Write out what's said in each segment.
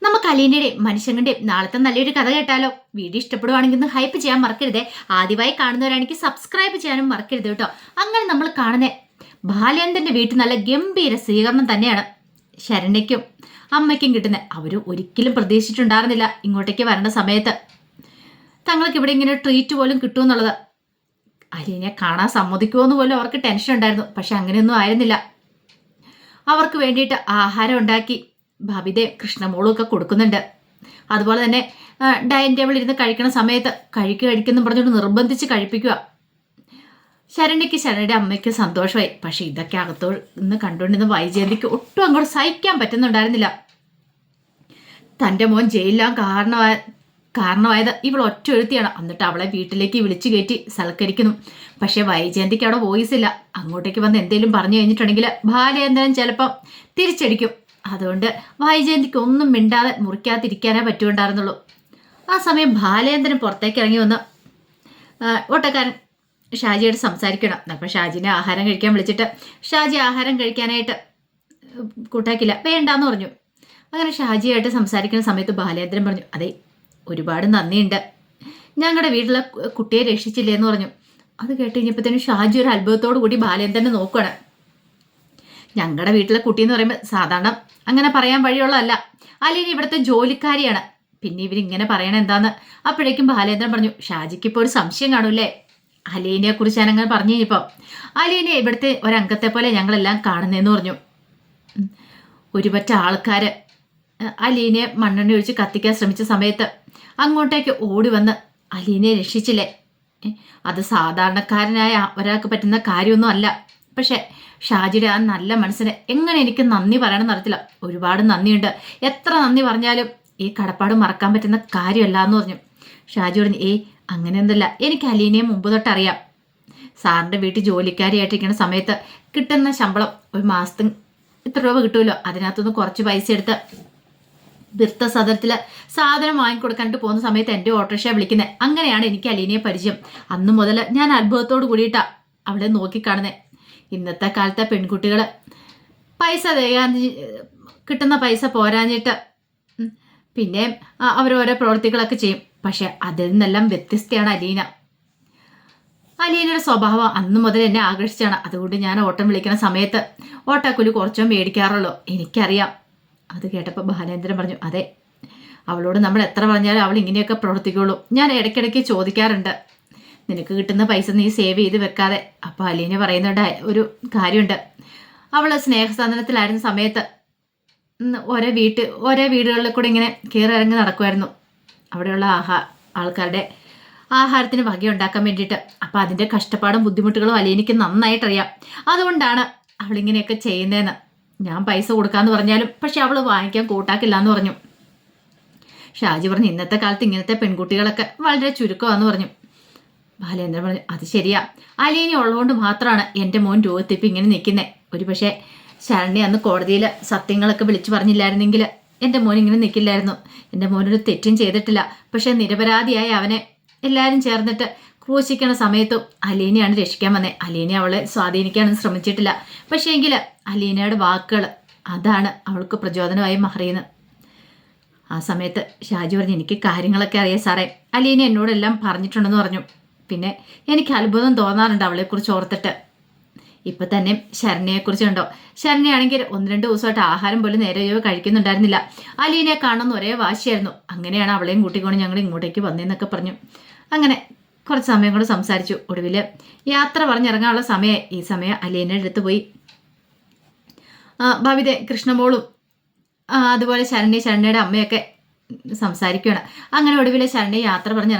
നമുക്ക് അലീനയുടെയും മനുഷ്യങ്ങളുടെയും നാളത്തെ നല്ലൊരു കഥ കേട്ടാലോ? വീഡിയോ ഇഷ്ടപ്പെടുവാണെങ്കിൽ ഒന്ന് ഹൈപ്പ് ചെയ്യാൻ മറക്കരുതേ. ആദ്യമായി കാണുന്നവരാണെങ്കിൽ സബ്സ്ക്രൈബ് ചെയ്യാനും മറക്കരുത് കേട്ടോ. അങ്ങനെ നമ്മൾ കാണുന്ന ബാലേന്ദ്രന്റെ വീട്ടിൽ നല്ല ഗംഭീര സ്വീകരണം തന്നെയാണ് ശരണ്യയ്ക്കും അമ്മയ്ക്കും കിട്ടുന്നത്. അവർ ഒരിക്കലും പ്രതീക്ഷിച്ചിട്ടുണ്ടായിരുന്നില്ല ഇങ്ങോട്ടേക്ക് വരേണ്ട സമയത്ത് തങ്ങൾക്ക് ഇവിടെ ഇങ്ങനെ ട്രീറ്റ് പോലും കിട്ടുമെന്നുള്ളത്. അലീനെ കാണാൻ സമ്മതിക്കുമോന്ന് പോലും അവർക്ക് ടെൻഷൻ ഉണ്ടായിരുന്നു. പക്ഷെ അങ്ങനെയൊന്നും ആയിരുന്നില്ല. അവർക്ക് വേണ്ടിയിട്ട് ആഹാരം ഉണ്ടാക്കി ഭവിതയും കൃഷ്ണമോളും ഒക്കെ കൊടുക്കുന്നുണ്ട്. അതുപോലെ തന്നെ ഡൈനിങ് ടേബിളിൽ ഇരുന്ന് കഴിക്കണ സമയത്ത് കഴിക്കുന്നു പറഞ്ഞുകൊണ്ട് നിർബന്ധിച്ച് കഴിപ്പിക്കുക. ശരണ്യയുടെ അമ്മയ്ക്ക് സന്തോഷമായി. പക്ഷെ ഇതൊക്കെ അകത്തോ നിന്ന് കണ്ടുകൊണ്ടിരുന്ന വൈജയന്തിക്ക് ഒട്ടും അങ്ങോട്ട് സഹിക്കാൻ പറ്റുന്നുണ്ടായിരുന്നില്ല. തൻ്റെ മോൻ ജയിലിലാൻ കാരണമായത് ഇവൾ ഒറ്റ ഒരുത്തിയാണ്. എന്നിട്ട് അവളെ വീട്ടിലേക്ക് വിളിച്ചു കയറ്റി സൽക്കരിക്കുന്നു. പക്ഷെ വൈജയന്തിക്ക് അവിടെ വോയിസ് ഇല്ല. അങ്ങോട്ടേക്ക് വന്ന് എന്തെങ്കിലും പറഞ്ഞു കഴിഞ്ഞിട്ടുണ്ടെങ്കിൽ ബാലേന്ദ്രൻ ചിലപ്പം തിരിച്ചടിക്കും. അതുകൊണ്ട് വൈജയന്തിക്ക് ഒന്നും മിണ്ടാതെ മുറിക്കാതിരിക്കാനേ പറ്റുണ്ടായിരുന്നുള്ളൂ. ആ സമയം ബാലേന്ദ്രൻ പുറത്തേക്ക് ഇറങ്ങി വന്ന് ഓട്ടക്കാരൻ ഷാജിയോട് സംസാരിക്കണം. അപ്പം ഷാജിനെ ആഹാരം കഴിക്കാൻ വിളിച്ചിട്ട് ഷാജി ആഹാരം കഴിക്കാനായിട്ട് കൂട്ടാക്കില്ല, വേണ്ടാന്ന് പറഞ്ഞു. അങ്ങനെ ഷാജിയായിട്ട് സംസാരിക്കുന്ന സമയത്ത് ബാലേന്ദ്രൻ പറഞ്ഞു, അതെ ഒരുപാട് നന്ദിയുണ്ട്, ഞങ്ങളുടെ വീട്ടിലെ കുട്ടിയെ രക്ഷിച്ചില്ലേ എന്ന് പറഞ്ഞു. അത് കേട്ട് കഴിഞ്ഞപ്പോഴത്തേനും ഷാജി ഒരു അത്ഭുതത്തോടു കൂടി ബാലേന്ദ്രനെ നോക്കുകയാണ്. ഞങ്ങളുടെ വീട്ടിലെ കുട്ടി എന്ന് പറയുമ്പോൾ സാധാരണ അങ്ങനെ പറയാൻ വഴിയുള്ളതല്ല. അലീന ഇവിടുത്തെ ജോലിക്കാരിയാണ്. പിന്നെ ഇവരിങ്ങനെ പറയണ എന്താന്ന്. അപ്പോഴേക്കും ബാലേന്ദ്രൻ പറഞ്ഞു, ഷാജിക്ക് ഇപ്പോൾ ഒരു സംശയം കാണൂല്ലേ അലീനയെ കുറിച്ച്. ഞാൻ അങ്ങനെ പറഞ്ഞു കഴിഞ്ഞപ്പോൾ അലീനയെ ഇവിടുത്തെ ഒരംഗത്തെ പോലെ ഞങ്ങളെല്ലാം കാണുന്നതെന്ന് പറഞ്ഞു. ഒരുപറ്റ ആൾക്കാർ അലീനയെ മണ്ണെണ്ണ ഒഴിച്ച് കത്തിക്കാൻ ശ്രമിച്ച സമയത്ത് അങ്ങോട്ടേക്ക് ഓടി വന്ന് അലീനയെ രക്ഷിച്ചില്ലേ? അത് സാധാരണക്കാരനായ ഒരാൾക്ക് പറ്റുന്ന കാര്യമൊന്നും അല്ല. പക്ഷെ ഷാജിയുടെ ആ നല്ല മനസ്സിന് എങ്ങനെ എനിക്ക് നന്ദി പറയണമെന്ന് അറിയത്തില്ല. ഒരുപാട് നന്ദിയുണ്ട്. എത്ര നന്ദി പറഞ്ഞാലും ഈ കടപ്പാട് മറക്കാൻ പറ്റുന്ന കാര്യമല്ല എന്ന് പറഞ്ഞു. ഷാജി പറഞ്ഞു, അങ്ങനെയൊന്നുമില്ല, എനിക്ക് അലീനയെ മുമ്പ് തൊട്ടറിയാം. സാറിൻ്റെ വീട്ടിൽ ജോലിക്കാരിയായിട്ടിരിക്കുന്ന സമയത്ത് കിട്ടുന്ന ശമ്പളം ഒരു മാസത്തിന് ഇത്ര രൂപ കിട്ടുമല്ലോ, അതിനകത്തുനിന്ന് കുറച്ച് പൈസ എടുത്ത് ബിർത്ത സദനത്തിൽ സാധനം വാങ്ങിക്കൊടുക്കാനായിട്ട് പോകുന്ന സമയത്ത് എൻ്റെ ഓട്ടോറിക്ഷ വിളിക്കുന്നത്. അങ്ങനെയാണ് എനിക്ക് അലീനയെ പരിചയം. അന്നു മുതൽ ഞാൻ അത്ഭുതത്തോട് കൂടിയിട്ടാണ് അവളെ നോക്കിക്കാണുന്നത്. ഇന്നത്തെ കാലത്തെ പെൺകുട്ടികൾ പൈസ കിട്ടുന്ന പൈസ പോരാഞ്ഞിട്ട് പിന്നെ അവരോരോ പ്രവൃത്തികളൊക്കെ ചെയ്യും. പക്ഷെ അതിൽ നിന്നെല്ലാം വ്യത്യസ്തയാണ് അലീന. അലീനയുടെ സ്വഭാവം അന്നു മുതൽ എന്നെ ആകർഷിച്ചാണ്. അതുകൊണ്ട് ഞാൻ ഓട്ടം വിളിക്കുന്ന സമയത്ത് ഓട്ടക്കുലി കുറച്ചോ മേടിക്കാറുള്ളൂ, എനിക്കറിയാം. അത് കേട്ടപ്പോൾ ബാലേന്ദ്രൻ പറഞ്ഞു, അതെ അവളോട് നമ്മൾ എത്ര പറഞ്ഞാലും അവൾ ഇങ്ങനെയൊക്കെ പ്രവർത്തിക്കുള്ളൂ. ഞാൻ ഇടയ്ക്കിടയ്ക്ക് ചോദിക്കാറുണ്ട്, നിനക്ക് കിട്ടുന്ന പൈസ നീ സേവ് ചെയ്ത് വെക്കാതെ. അപ്പോൾ അലീന പറയുന്നുണ്ട് ഒരു കാര്യമുണ്ട്. അവൾ സ്നേഹസാധനത്തിലായിരുന്ന സമയത്ത് ഓരോ വീടുകളിൽ കൂടെ ഇങ്ങനെ കയറി ഇറങ്ങി നടക്കുമായിരുന്നു അവിടെയുള്ള ആൾക്കാരുടെ ആഹാരത്തിന് വകയുണ്ടാക്കാൻ വേണ്ടിയിട്ട്. അപ്പോൾ അതിൻ്റെ കഷ്ടപ്പാടും ബുദ്ധിമുട്ടുകളും അലീനയ്ക്ക് നന്നായിട്ടറിയാം. അതുകൊണ്ടാണ് അവളിങ്ങനെയൊക്കെ ചെയ്യുന്നതെന്ന്. ഞാൻ പൈസ കൊടുക്കാമെന്ന് പറഞ്ഞാലും പക്ഷെ അവൾ വാങ്ങിക്കാൻ കൂട്ടാക്കില്ല എന്ന് പറഞ്ഞു. ഷാജി പറഞ്ഞു, ഇന്നത്തെ കാലത്ത് ഇങ്ങനത്തെ പെൺകുട്ടികളൊക്കെ വളരെ ചുരുക്കമാണെന്ന് പറഞ്ഞു. ബാലേന്ദ്രൻ പറഞ്ഞു, അത് ശരിയാ, അലീന ഉള്ളതുകൊണ്ട് മാത്രമാണ് എൻ്റെ മോൻ രോഗത്തിപ്പ് ഇങ്ങനെ നിൽക്കുന്നത്. ഒരു പക്ഷേ ശരണ്യ അന്ന് കോടതിയിൽ സത്യങ്ങളൊക്കെ വിളിച്ചു പറഞ്ഞില്ലായിരുന്നെങ്കിൽ എൻ്റെ മോൻ ഇങ്ങനെ നിൽക്കില്ലായിരുന്നു. എൻ്റെ മോനൊരു തെറ്റും ചെയ്തിട്ടില്ല. പക്ഷെ നിരപരാധിയായ അവനെ എല്ലാവരും ചേർന്നിട്ട് ക്രൂശിക്കണ സമയത്തും അലീനയാണ് രക്ഷിക്കാൻ വന്നത്. അലീന അവളെ സ്വാധീനിക്കാനൊന്നും ശ്രമിച്ചിട്ടില്ല. പക്ഷേ എങ്കിൽ അലീനയുടെ വാക്കുകൾ അതാണ് അവൾക്ക് പ്രചോദനമായി മാറിയെന്ന്. ആ സമയത്ത് ഷാജി പറഞ്ഞു, എനിക്ക് കാര്യങ്ങളൊക്കെ അറിയാം സാറേ, അലീന എന്നോടെല്ലാം പറഞ്ഞിട്ടുണ്ടെന്ന് പറഞ്ഞു. പിന്നെ എനിക്ക് അത്ഭുതം തോന്നാറുണ്ട് അവളെക്കുറിച്ച് ഓർത്തിട്ട്. ഇപ്പം തന്നെ ശരണ്യയെക്കുറിച്ചുണ്ടോ? ശരണ്യാണെങ്കിൽ 1-2 ദിവസമായിട്ട് ആഹാരം പോലും നേരെ കഴിക്കുന്നുണ്ടായിരുന്നില്ല. അലീനയെ കാണുന്ന ഒരേ വാശിയായിരുന്നു. അങ്ങനെയാണ് അവളെയും കൂട്ടിക്കൊണ്ട് ഞങ്ങൾ ഇങ്ങോട്ടേക്ക് വന്നതെന്നൊക്കെ പറഞ്ഞു. അങ്ങനെ കുറച്ച് സമയം കൊണ്ട് സംസാരിച്ചു. ഒടുവിൽ യാത്ര പറഞ്ഞിറങ്ങാനുള്ള സമയം. ഈ സമയം അലീനയുടെ അടുത്ത് പോയി ഭവിത കൃഷ്ണമോളും അതുപോലെ ശരണ്യയുടെ അമ്മയൊക്കെ സംസാരിക്കുകയാണ്. അങ്ങനെ ഒടുവിലെ ശരണ്യ യാത്ര പറഞ്ഞ്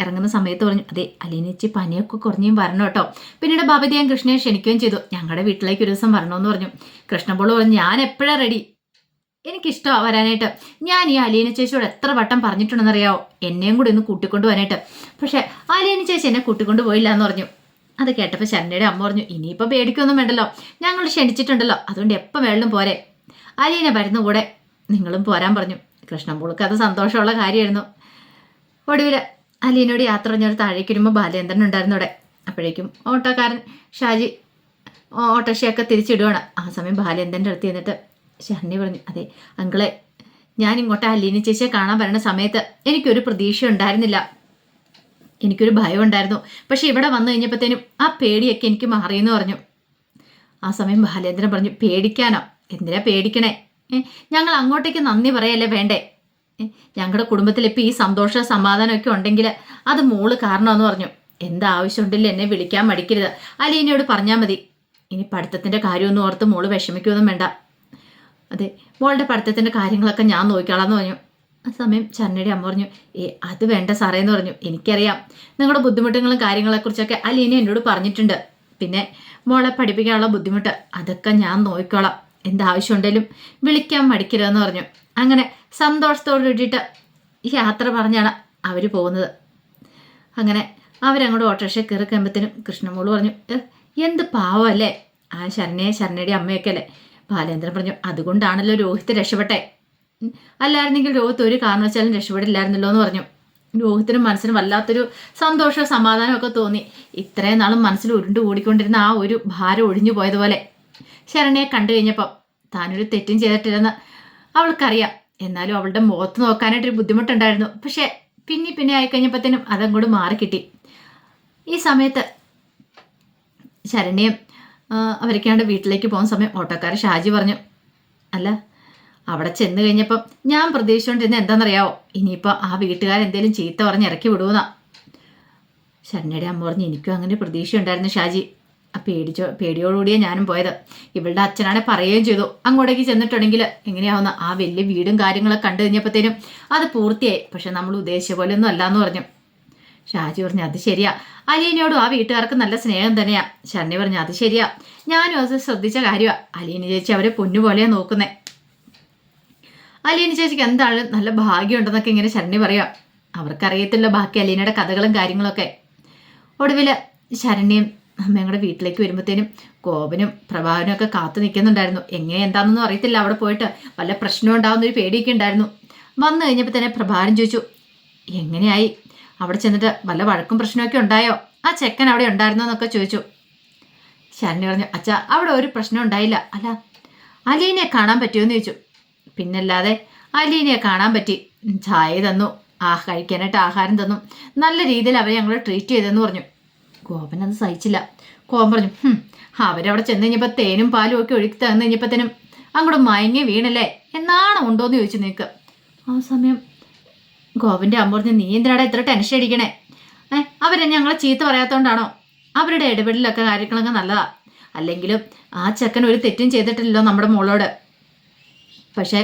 ഇറങ്ങുന്ന സമയത്ത് പറഞ്ഞു, അതെ അലീനച്ചി പനിയൊക്കെ കുറഞ്ഞും വരണം കേട്ടോ. പിന്നീട് ഭവിതയും കൃഷ്ണയെ ക്ഷണിക്കുകയും ചെയ്തു. ഞങ്ങളുടെ വീട്ടിലേക്ക് ഒരു ദിവസം വരണമെന്ന് പറഞ്ഞു. കൃഷ്ണപോൾ പറഞ്ഞു, ഞാൻ എപ്പോഴാണ് റെഡി, എനിക്കിഷ്ടമാണ് വരാനായിട്ട്. ഞാൻ ഈ അലീന ചേച്ചിയോട് എത്ര വട്ടം പറഞ്ഞിട്ടുണ്ടെന്നറിയാവോ എന്നെയും കൂടി ഒന്ന് കൂട്ടിക്കൊണ്ടു പോകാനായിട്ട്. പക്ഷെ അലീന ചേച്ചി എന്നെ കൂട്ടിക്കൊണ്ട് പോയില്ല എന്ന് പറഞ്ഞു. അത് കേട്ടപ്പോൾ ശരണ്യയുടെ അമ്മ പറഞ്ഞു, ഇനിയിപ്പോൾ പേടിക്കൊന്നും വേണ്ടല്ലോ, ഞങ്ങൾ ക്ഷണിച്ചിട്ടുണ്ടല്ലോ, അതുകൊണ്ട് എപ്പോൾ വേണം പോരെ, അലീന വരുന്ന കൂടെ നിങ്ങളും പോരാൻ പറഞ്ഞു. കൃഷ്ണൻപോൾക്ക് അത് സന്തോഷമുള്ള കാര്യമായിരുന്നു. ഒടുവിൽ അലീനോട് യാത്ര പറഞ്ഞൊരു താഴേക്ക് വരുമ്പോൾ ബാലേന്ദ്രൻ ഉണ്ടായിരുന്നു അവിടെ. അപ്പോഴേക്കും ഓട്ടോക്കാരൻ ഷാജി ഓട്ടോറിക്ഷയൊക്കെ തിരിച്ചിടുവാണ്. ആ സമയം ബാലേന്ദ്രൻ്റെ അടുത്ത് ചെന്നിട്ട് ശരണ്യ പറഞ്ഞു, അതെ അങ്കിളെ ഞാൻ ഇങ്ങോട്ട് അലീന ചേച്ചിയെ കാണാൻ വരുന്ന സമയത്ത് എനിക്കൊരു പ്രതീക്ഷ ഉണ്ടായിരുന്നില്ല, എനിക്കൊരു ഭയം ഉണ്ടായിരുന്നു. പക്ഷെ ഇവിടെ വന്നു കഴിഞ്ഞപ്പോഴത്തേനും ആ പേടിയൊക്കെ എനിക്ക് മാറിയെന്ന് പറഞ്ഞു. ആ സമയം ബാലേന്ദ്രൻ പറഞ്ഞു, പേടിക്കാനോ? എന്തിനാ പേടിക്കണേ? ഞങ്ങൾ അങ്ങോട്ടേക്ക് നന്ദി പറയല്ലേ വേണ്ടേ? ഞങ്ങളുടെ കുടുംബത്തിൽ ഇപ്പം ഈ സന്തോഷ സമാധാനമൊക്കെ ഉണ്ടെങ്കിൽ അത് മോള് കാരണമെന്ന് പറഞ്ഞു. എന്താവശ്യമുണ്ടല്ലോ എന്നെ വിളിക്കാൻ മടിക്കരുത്, അലീനയോട് പറഞ്ഞാൽ മതി. ഇനി പഠിത്തത്തിൻ്റെ കാര്യമൊന്നും ഓർത്ത് മോള് വിഷമിക്കുകയൊന്നും വേണ്ട. അതെ, മോളുടെ പഠിത്തത്തിൻ്റെ കാര്യങ്ങളൊക്കെ ഞാൻ നോക്കിക്കോളാന്ന് പറഞ്ഞു. ആ സമയം ചരണിയുടെ അമ്മ പറഞ്ഞു, അത് വേണ്ട സാറേ എന്ന് പറഞ്ഞു. എനിക്കറിയാം നിങ്ങളുടെ ബുദ്ധിമുട്ടുകളും കാര്യങ്ങളെക്കുറിച്ചൊക്കെ അലീന എന്നോട് പറഞ്ഞിട്ടുണ്ട്. പിന്നെ മോളെ പഠിപ്പിക്കാനുള്ള ബുദ്ധിമുട്ട് അതൊക്കെ ഞാൻ നോക്കിക്കോളാം, എന്താവശ്യമുണ്ടെങ്കിലും വിളിക്കാൻ മടിക്കരുതെന്ന് പറഞ്ഞു. അങ്ങനെ സന്തോഷത്തോട് കൂടിയിട്ട് യാത്ര പറഞ്ഞാണ് അവർ പോകുന്നത്. അങ്ങനെ അവരങ്ങോട്ട് ഓട്ടോറിക്ഷ കയറി കഴിയുമ്പത്തേനും കൃഷ്ണമോള് പറഞ്ഞു, എന്ത് പാവമല്ലേ ആ ശരണയുടെ അമ്മയൊക്കെ അല്ലേ. ബാലേന്ദ്രൻ പറഞ്ഞു, അതുകൊണ്ടാണല്ലോ രോഹിത്ത് രക്ഷപ്പെട്ടെ, അല്ലായിരുന്നെങ്കിൽ രോഹിത്ത് ഒരു കാരണവശാലും രക്ഷപ്പെടില്ലായിരുന്നല്ലോ എന്ന് പറഞ്ഞു. രോഹിത്തിനും മനസ്സിന് വല്ലാത്തൊരു സന്തോഷവും സമാധാനമൊക്കെ തോന്നി. ഇത്രയും നാളും മനസ്സിൽ ഉരുണ്ടു കൂടിക്കൊണ്ടിരുന്ന ആ ഒരു ഭാരം ഒഴിഞ്ഞു പോയതുപോലെ. ശരണയെ കണ്ടു കഴിഞ്ഞപ്പം താനൊരു തെറ്റും ചെയ്തിട്ടില്ലെന്ന് അവൾക്കറിയാം. എന്നാലും അവളുടെ മുഖത്ത് നോക്കാനായിട്ടൊരു ബുദ്ധിമുട്ടുണ്ടായിരുന്നു. പക്ഷെ പിന്നെ ആയിക്കഴിഞ്ഞപ്പോഴത്തേനും അതങ്ങോട്ട് മാറിക്കിട്ടി. ഈ സമയത്ത് ശരണ്യം അവരൊക്കെയാണ്ട് വീട്ടിലേക്ക് പോകുന്ന സമയം ഓട്ടോക്കാരൻ ഷാജി പറഞ്ഞു, അല്ല അവിടെ ചെന്ന് കഴിഞ്ഞപ്പം ഞാൻ പ്രതീക്ഷിച്ചുകൊണ്ടിരുന്ന എന്താണെന്നറിയാവോ, ഇനിയിപ്പോൾ ആ വീട്ടുകാരെന്തേലും ചീത്ത പറഞ്ഞ് ഇറക്കി വിടുമെന്നാ. ശരണ്യയുടെ അമ്മ പറഞ്ഞു, എനിക്കും അങ്ങനെ പ്രതീക്ഷ ഉണ്ടായിരുന്നു ഷാജി. ആ പേടിയോടുകൂടിയാണ് ഞാനും പോയത്. ഇവളുടെ അച്ഛനാണെ പറയുകയും ചെയ്തു, അങ്ങോട്ടേക്ക് ചെന്നിട്ടുണ്ടെങ്കിൽ എങ്ങനെയാവുന്ന ആ വലിയ വീടും കാര്യങ്ങളൊക്കെ കണ്ടു കഴിഞ്ഞപ്പോഴത്തേനും അത് പൂർത്തിയായി. പക്ഷെ നമ്മൾ ഉദ്ദേശിച്ച പോലെ ഒന്നും അല്ലാന്ന് പറഞ്ഞു. ഷാജി പറഞ്ഞു, അത് ശരിയാ, അലീനയോടും ആ വീട്ടുകാർക്ക് നല്ല സ്നേഹം തന്നെയാ. ശരണ്യ പറഞ്ഞു, അത് ശരിയാ, ഞാനും അത് ശ്രദ്ധിച്ച കാര്യമാണ്. അലീന ചേച്ചി അവരെ പൊന്നുപോലെയാണ് നോക്കുന്നേ. അലീന ചേച്ചിക്ക് എന്തായാലും നല്ല ഭാഗ്യമുണ്ടെന്നൊക്കെ ഇങ്ങനെ ശരണ്യ പറയാം. അവർക്കറിയത്തില്ല ബാക്കി അലീനയുടെ കഥകളും കാര്യങ്ങളൊക്കെ. ഒടുവിൽ ശരണ്യയും അമ്മയും കൂടെ വീട്ടിലേക്ക് വരുമ്പോഴത്തേനും ഗോപനും പ്രഭാകരനും ഒക്കെ കാത്തു നിൽക്കുന്നുണ്ടായിരുന്നു. എങ്ങനെ എന്താണെന്നൊന്നും അറിയത്തില്ല, അവിടെ പോയിട്ട് വല്ല പ്രശ്നം ഉണ്ടാകുന്നൊരു പേടിയൊക്കെ ഉണ്ടായിരുന്നു. വന്നു കഴിഞ്ഞപ്പോൾ തന്നെ പ്രഭാകരൻ ചോദിച്ചു, എങ്ങനെയായി അവിടെ ചെന്നിട്ട് വല്ല വഴക്കും പ്രശ്നമൊക്കെ ഉണ്ടായോ? ആ ചെക്കൻ അവിടെ ഉണ്ടായിരുന്നോ എന്നൊക്കെ ചോദിച്ചു. ശരണ്യ പറഞ്ഞു, അച്ഛാ അവിടെ ഒരു പ്രശ്നം ഉണ്ടായില്ല. അല്ല അലീനയെ കാണാൻ പറ്റുമെന്ന് ചോദിച്ചു. പിന്നല്ലാതെ അലീനയെ കാണാൻ പറ്റി, ചായ തന്നു, കഴിക്കാനായിട്ട് ആഹാരം തന്നു, നല്ല രീതിയിൽ അവരെ ഞങ്ങൾ ട്രീറ്റ് ചെയ്തെന്ന് പറഞ്ഞു. ഗോപൻ അത് സഹിച്ചില്ല. കോപം പറഞ്ഞു, അവരവിടെ ചെന്ന് കഴിഞ്ഞപ്പോൾ തേനും പാലും ഒക്കെ ഒഴുക്കി തന്നു കഴിഞ്ഞപ്പോഴത്തേനും അങ്ങോട്ട് മയങ്ങി വീണല്ലേ, എന്നാണോ ഉണ്ടോയെന്ന് ചോദിച്ചു നിൽക്ക്. ആ സമയം ഗോപൻ്റെ അമ്മ പറഞ്ഞു, നീ എന്തിനാടാ ഇത്ര ടെൻഷൻ അടിക്കണേ? അവരെ ഞങ്ങളെ ചീത്ത പറയാത്തതുകൊണ്ടാണോ? അവരുടെ ഇടപെടലൊക്കെ കാര്യങ്ങളൊക്കെ നല്ലതാ. അല്ലെങ്കിലും ആ ചെക്കൻ ഒരു തെറ്റും ചെയ്തിട്ടില്ലല്ലോ നമ്മുടെ മോളോട്. പക്ഷേ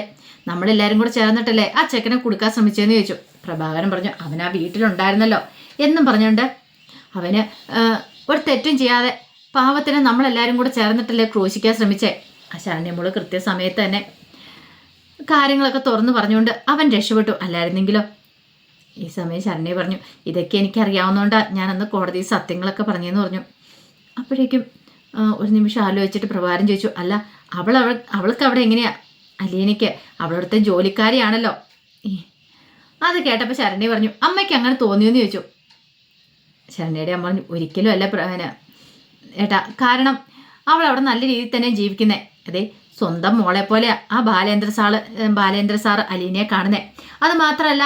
നമ്മളെല്ലാവരും കൂടെ ചേർന്നിട്ടല്ലേ ആ ചെക്കനെ കൊടുക്കാൻ ശ്രമിച്ചതെന്ന് ചോദിച്ചു. പ്രഭാകരൻ പറഞ്ഞു, അവൻ ആ വീട്ടിലുണ്ടായിരുന്നല്ലോ എന്നും പറഞ്ഞുകൊണ്ട് അവന് ഒരു തെറ്റും ചെയ്യാതെ പാവത്തിന് നമ്മളെല്ലാവരും കൂടെ ചേർന്നിട്ടല്ലേ ക്രൂശിക്കാൻ ശ്രമിച്ചേ. ആ ശരണ്യമോള് കൃത്യസമയത്ത് തന്നെ കാര്യങ്ങളൊക്കെ തുറന്നു പറഞ്ഞുകൊണ്ട് അവൻ രക്ഷപ്പെട്ടു. അല്ലായിരുന്നെങ്കിലോ? ഈ സമയം ശരണ്യ പറഞ്ഞു, ഇതൊക്കെ എനിക്കറിയാവുന്നതുകൊണ്ടാണ് ഞാനന്ന് കോടതിയിൽ സത്യങ്ങളൊക്കെ പറഞ്ഞെന്ന് പറഞ്ഞു. അപ്പോഴേക്കും ഒരു നിമിഷം ആലോചിച്ചിട്ട് പ്രഭാകരൻ ചോദിച്ചു, അല്ല അവൾക്ക് അവിടെ എങ്ങനെയാ? അലീനയ്ക്ക് അവളടുത്ത ജോലിക്കാരിയാണല്ലോ. അത് കേട്ടപ്പോൾ ശരണ്യ പറഞ്ഞു, അമ്മയ്ക്ക് അങ്ങനെ തോന്നിയെന്ന് ചോദിച്ചു. ശരണ്യയുടെ അമ്മ പറഞ്ഞു, ഒരിക്കലും അല്ല ഏട്ടാ, കാരണം അവൾ അവിടെ നല്ല രീതിയിൽ തന്നെ ജീവിക്കുന്നേ. അതെ, സ്വന്തം മോളെ പോലെ ആ ബാലേന്ദ്ര സാറ് അലീനയെ കാണുന്നേ. അത് മാത്രമല്ല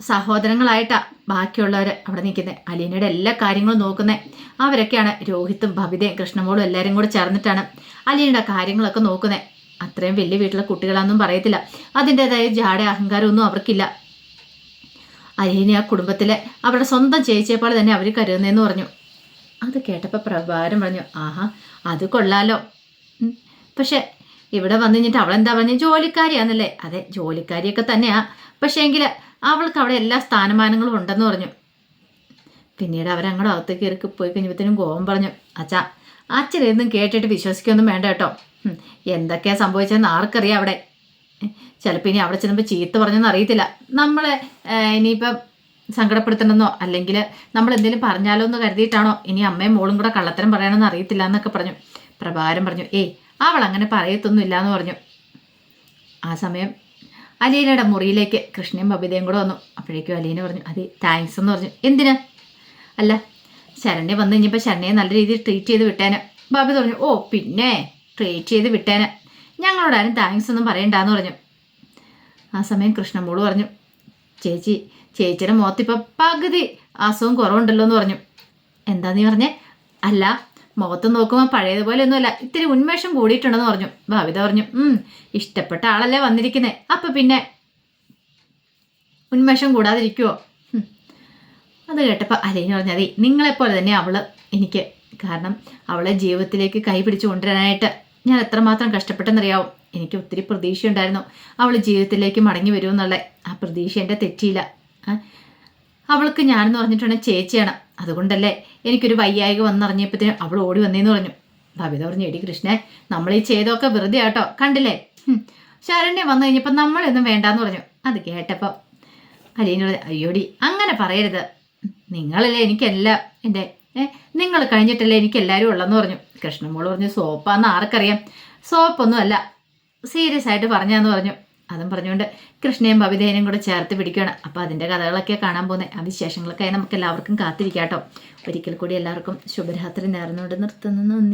സഹോദരങ്ങളായിട്ടാ ബാക്കിയുള്ളവർ അവിടെ നിൽക്കുന്നത്. അലീനയുടെ എല്ലാ കാര്യങ്ങളും നോക്കുന്നത് അവരൊക്കെയാണ്. രോഹിത്തും ഭവിതയും കൃഷ്ണമോളും എല്ലാവരും കൂടെ ചേർന്നിട്ടാണ് അലീനയുടെ കാര്യങ്ങളൊക്കെ നോക്കുന്നത്. അത്രയും വലിയ വീട്ടിലെ കുട്ടികളാണെന്നും പറയത്തില്ല. അതിൻ്റെതായ ജാട അഹങ്കാരമൊന്നും അവർക്കില്ല. അലീന ആ കുടുംബത്തിലെ അവരുടെ സ്വന്തം ചേച്ചിയെ പോലെ തന്നെ അവർ കരുതുന്നതെന്ന് പറഞ്ഞു. അത് കേട്ടപ്പോൾ പ്രഭാകരൻ പറഞ്ഞു, ആഹാ അത് കൊള്ളാലോ. പക്ഷെ ഇവിടെ വന്നു കഴിഞ്ഞിട്ട് അവളെന്താ പറഞ്ഞു, ജോലിക്കാരിയാന്നല്ലേ? അതെ, ജോലിക്കാരിയൊക്കെ തന്നെയാ. പക്ഷേ എങ്കിൽ അവൾക്ക് അവിടെ എല്ലാ സ്ഥാനമാനങ്ങളും ഉണ്ടെന്ന് പറഞ്ഞു. പിന്നീട് അവരങ്ങോട്ട് അകത്തേക്ക് കയറി പോയി കഴിഞ്ഞപ്പോഴത്തേനും ഗോപൻ പറഞ്ഞു, അച്ഛനെന്നും കേട്ടിട്ട് വിശ്വസിക്കൊന്നും വേണ്ട കേട്ടോ. എന്തൊക്കെയാ സംഭവിച്ചതെന്ന് ആർക്കറിയാം അവിടെ. ചിലപ്പോൾ ഇനി അവിടെ ചെന്നപ്പോൾ ചീത്ത പറഞ്ഞെന്ന് അറിയത്തില്ല. നമ്മളെ ഇനിയിപ്പം സങ്കടപ്പെടുത്തണമെന്നോ അല്ലെങ്കിൽ നമ്മൾ എന്തെങ്കിലും പറഞ്ഞാലോ എന്ന് കരുതിയിട്ടാണോ ഇനി അമ്മയും മോളും കൂടെ കള്ളത്തരം പറയണമെന്ന് അറിയത്തില്ല എന്നൊക്കെ പറഞ്ഞു. പ്രഭാകരൻ പറഞ്ഞു, അവൾ അങ്ങനെ പറയത്തൊന്നും ഇല്ല എന്ന് പറഞ്ഞു. ആ സമയം അലീനയുടെ മുറിയിലേക്ക് കൃഷ്ണയും ബബിതയും കൂടെ വന്നു. അപ്പോഴേക്കും അലീന പറഞ്ഞു, അതെ താങ്ക്സ് എന്ന് പറഞ്ഞു. എന്തിനാ? അല്ല ശരണ്യ വന്നു കഴിഞ്ഞപ്പോൾ ശരണ്യെ നല്ല രീതിയിൽ ട്രീറ്റ് ചെയ്ത് വിട്ടേന്. ബബിത പറഞ്ഞു, പിന്നെ ട്രീറ്റ് ചെയ്ത് വിട്ടേന്, ഞങ്ങളോടാരും താങ്ക്സ് ഒന്നും പറയണ്ടെന്ന് പറഞ്ഞു. ആ സമയം കൃഷ്ണമോള് പറഞ്ഞു, ചേച്ചിയുടെ മുഖത്തിപ്പോൾ പകുതി അസുഖം കുറവുണ്ടല്ലോ എന്ന് പറഞ്ഞു. എന്താ നീ പറഞ്ഞേ? അല്ല, മുഖത്ത് നോക്കുമ്പോൾ പഴയതുപോലെ ഒന്നുമല്ല, ഇത്തിരി ഉന്മേഷം കൂടിയിട്ടുണ്ടെന്ന് പറഞ്ഞു. ഭാവിത പറഞ്ഞു, ഇഷ്ടപ്പെട്ട ആളല്ലേ വന്നിരിക്കുന്നേ, അപ്പം പിന്നെ ഉന്മേഷം കൂടാതിരിക്കുമോ? അത് കേട്ടപ്പോൾ അലീന പറഞ്ഞു, അതെ, നിങ്ങളെപ്പോലെ തന്നെ അവള് എനിക്ക്. കാരണം അവളെ ജീവിതത്തിലേക്ക് കൈ പിടിച്ചു കൊണ്ടുവരാനായിട്ട് ഞാൻ എത്രമാത്രം കഷ്ടപ്പെട്ടെന്നറിയാവും. എനിക്ക് ഒത്തിരി പ്രതീക്ഷയുണ്ടായിരുന്നു അവൾ ജീവിതത്തിലേക്ക് മടങ്ങി വരുമെന്നുള്ള. ആ പ്രതീക്ഷ എൻ്റെ തെറ്റിയില്ല. അവൾക്ക് ഞാനെന്ന് പറഞ്ഞിട്ടുണ്ടെങ്കിൽ ചേച്ചിയാണ്. അതുകൊണ്ടല്ലേ എനിക്കൊരു വയ്യായിക വന്നറിഞ്ഞപ്പോഴത്തേനും അവൾ ഓടി വന്നേന്ന് പറഞ്ഞു. ഭവിത പറഞ്ഞു, എടി കൃഷ്ണേ, നമ്മൾ ഈ ചെയ്തൊക്കെ വെറുതെ ആട്ടോ, കണ്ടില്ലേ? ശരണ്യ വന്നു കഴിഞ്ഞപ്പോൾ നമ്മളൊന്നും വേണ്ടാന്ന് പറഞ്ഞു. അത് കേട്ടപ്പോൾ അലീനോട്, അയ്യോടി അങ്ങനെ പറയരുത്, നിങ്ങളല്ലേ എനിക്കെല്ലാം, എൻ്റെ നിങ്ങൾ കഴിഞ്ഞിട്ടല്ലേ എനിക്കെല്ലാവരും ഉള്ളതെന്ന് പറഞ്ഞു. കൃഷ്ണമോള് പറഞ്ഞു, സോപ്പാന്ന് ആർക്കറിയാം, സോപ്പൊന്നും അല്ല, സീരിയസ് ആയിട്ട് പറഞ്ഞാന്ന് പറഞ്ഞു. അതും പറഞ്ഞുകൊണ്ട് കൃഷ്ണയും ബബിതേനും കൂടെ ചേർത്ത് പിടിക്കുകയാണ്. അപ്പോൾ അതിൻ്റെ കഥകളൊക്കെ കാണാൻ പോകുന്നത്. ആ വിശേഷങ്ങളൊക്കെ നമുക്ക് എല്ലാവർക്കും കാത്തിരിക്കാം കേട്ടോ. ഒരിക്കൽ കൂടി എല്ലാവർക്കും ശുഭരാത്രി നേർന്നുകൊണ്ട് നിർത്തുന്നു. നന്ദി.